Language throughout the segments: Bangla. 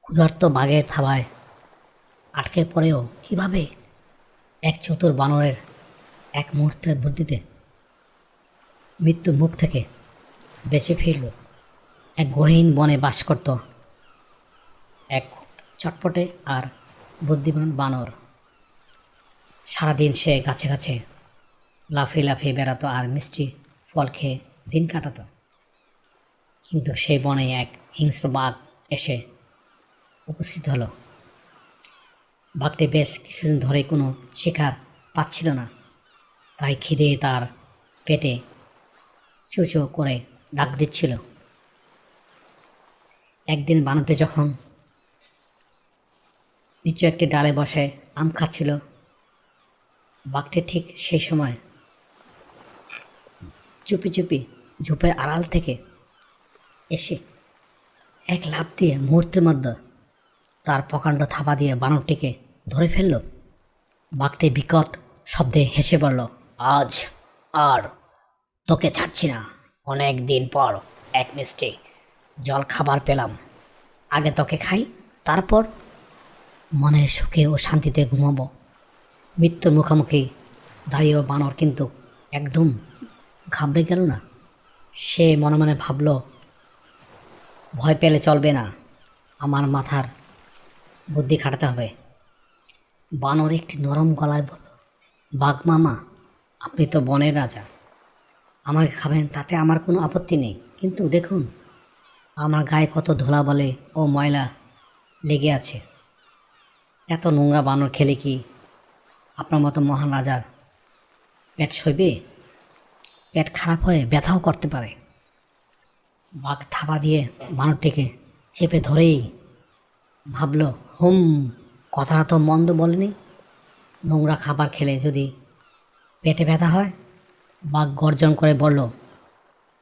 ক্ষুধার্ত বাঘের থাবায় আটকে পড়েও কিভাবে এক চতুর বানরের এক মুহূর্তের বুদ্ধিতে মৃত্যুর মুখ থেকে বেঁচে ফিরল। এক গহীন বনে বাস করত এক খুব চটপটে আর বুদ্ধিমান বানর। সারাদিন সে গাছে গাছে লাফিয়ে লাফিয়ে বেড়াতো আর মিষ্টি ফল খেয়ে দিন কাটাতো। কিন্তু সেই বনে এক হিংস্র বাঘ এসে উপস্থিত হলো। বাঘটি বেশ কিছুদিন ধরে কোনো শিকার পাচ্ছিল না, তাই খিদে তার পেটে চুচো করে ডাক দিচ্ছিল। একদিন বানরটি যখন নিচু একটি ডালে বসে আম খাচ্ছিল, বাঘটি ঠিক সেই সময় চুপি চুপি ঝোপের আড়াল থেকে এসে এক লাফ দিয়ে মুহূর্তের মধ্যে তার প্রকাণ্ড থাবা দিয়ে বানরটিকে ধরে ফেলল। বাঘটি বিকট শব্দে হেসে বলল, আজ আর তোকে ছাড়ছি না। অনেক দিন পর এক মিষ্টি জল খাবার পেলাম। আগে তোকে খাই, তারপর মনের সুখে ও শান্তিতে ঘুমাবো। মৃত্যুর মুখোমুখি দাঁড়িয়েও বানর কিন্তু একদম ঘাবড়ে গেল না। সে মনে মনে ভাবল, ভয় পেলে চলবে না, আমার মাথার বুদ্ধি খাটাতে হবে। বানর একটি নরম গলায় বলল, বাঘ মামা, আপনি তো বনের রাজা, আমাকে খাবেন তাতে আমার কোনো আপত্তি নেই, কিন্তু দেখুন আমার গায়ে কত ধুলাবালি ও ময়লা লেগে আছে। এত নোংরা বানর খেলে কি আপনার মতো মহান রাজার পেট সইবে? পেট খারাপ হয়ে ব্যথাও করতে পারে। বাঘ থাবা দিয়ে বানরটিকে চেপে ধরেই ভাবল, কথাটা তো মন্দ বলেনি। নোংরা খাবার খেলে যদি পেটে ব্যথা হয়। বাঘ গর্জন করে বলল,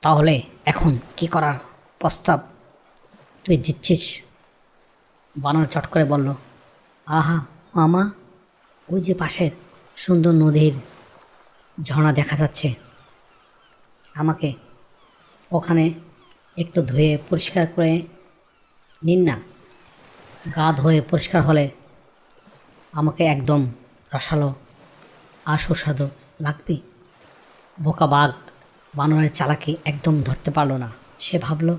তাহলে এখন কি করার প্রস্তাব তুই দিচ্ছিস? বানর চট করে বলল, আহা মামা, ওই যে পাশের সুন্দর নদীর ঝর্ণা দেখা যাচ্ছে, আমাকে ওখানে একটু ধুয়ে পরিষ্কার করে নিন না। গা ধুয়ে পরিষ্কার হলে আমাকে একদম রসালো আর সুস্বাদু লাগবে। বোকা বাঘ বানরের চালাকি একদম ধরতে পারল না। সে ভাবল,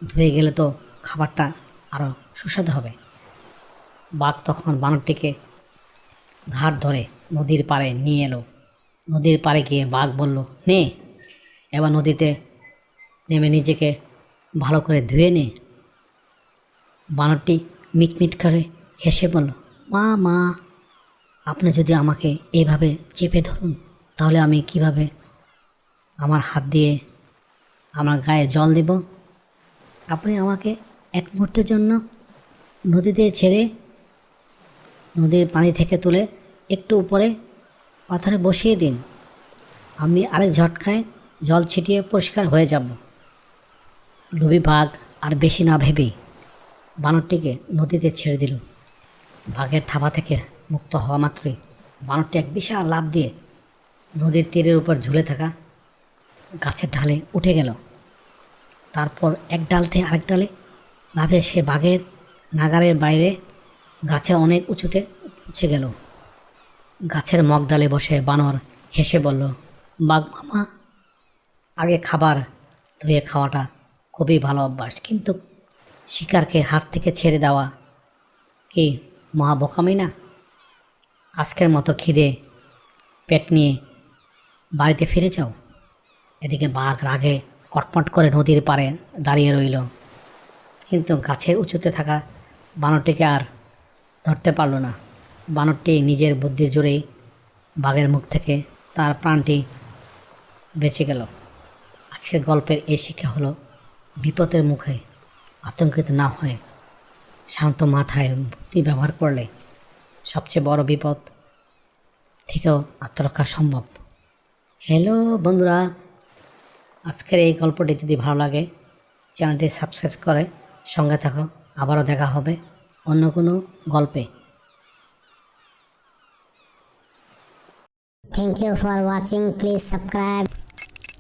ধুয়ে গেলে তো খাবারটা আরও সুস্বাদু হবে। বাঘ তখন বানরটিকে ঘাট ধরে নদীর পাড়ে নিয়ে এলো। নদীর পাড়ে গিয়ে বাঘ বলল, নে, এবার নদীতে নেমে নিজেকে ভালো করে ধুয়ে নে। বানরটি মিটমিট করে হেসে বলল, মা মা, আপনি যদি আমাকে এইভাবে চেপে ধরুন, তাহলে আমি কিভাবে আমার হাত দিয়ে আমার গায়ে জল দেব? আপনি আমাকে এক মুহূর্তের জন্য নদীতে ছেড়ে নদীর পানি থেকে তুলে একটু উপরে পাথরে বসিয়ে দিন, আমি আরেক ঝটকায় জল ছিটিয়ে পরিষ্কার হয়ে যাব। লোভী বাঘ আর বেশি না ভেবেই বানরটিকে নদীতে ছেড়ে দিল। বাঘের থাবা থেকে মুক্ত হওয়া মাত্রই বানরটি এক বিশাল লাফ দিয়ে নদীর তীরের উপর ঝুলে থাকা গাছের ঢালে উঠে গেল। তারপর এক ডাল থেকে আরেক ডালে লাফে সে বাঘের নাগারের বাইরে গাছে অনেক উঁচুতে পৌঁছে গেল। গাছের মগডালে বসে বানর হেসে বলল, বাঘ মামা, আগে খাবার ধুয়ে খাওয়াটা খুবই ভালো অভ্যাস, কিন্তু শিকারকে হাত থেকে ছেড়ে দেওয়া কি মহা বোকামি না? আজকের মতো খিদে পেট নিয়ে বাড়িতে ফিরে যাও। এদিকে বাঘ রাগে কটমট করে নদীর পাড়ে দাঁড়িয়ে রইল, কিন্তু গাছের উঁচুতে থাকা বানরটিকে আর ধরতে পারল না। বানরটি নিজের বুদ্ধির জোরেই বাঘের মুখ থেকে তার প্রাণটি বেঁচে গেল। আজকের গল্পের এই শিক্ষা হলো, বিপদের মুখে আতঙ্কিত না হয়ে শান্ত মাথায় বুদ্ধি ব্যবহার করলে সবচেয়ে বড় বিপদ থেকেও আত্মরক্ষা সম্ভব। হ্যালো বন্ধুরা, আজকের এই গল্পটি যদি ভালো লাগে চ্যানেলটি সাবস্ক্রাইব করে সঙ্গে থাকো। আবারও দেখা হবে অন্য কোনো গল্পে। Thank you for watching. Please subscribe.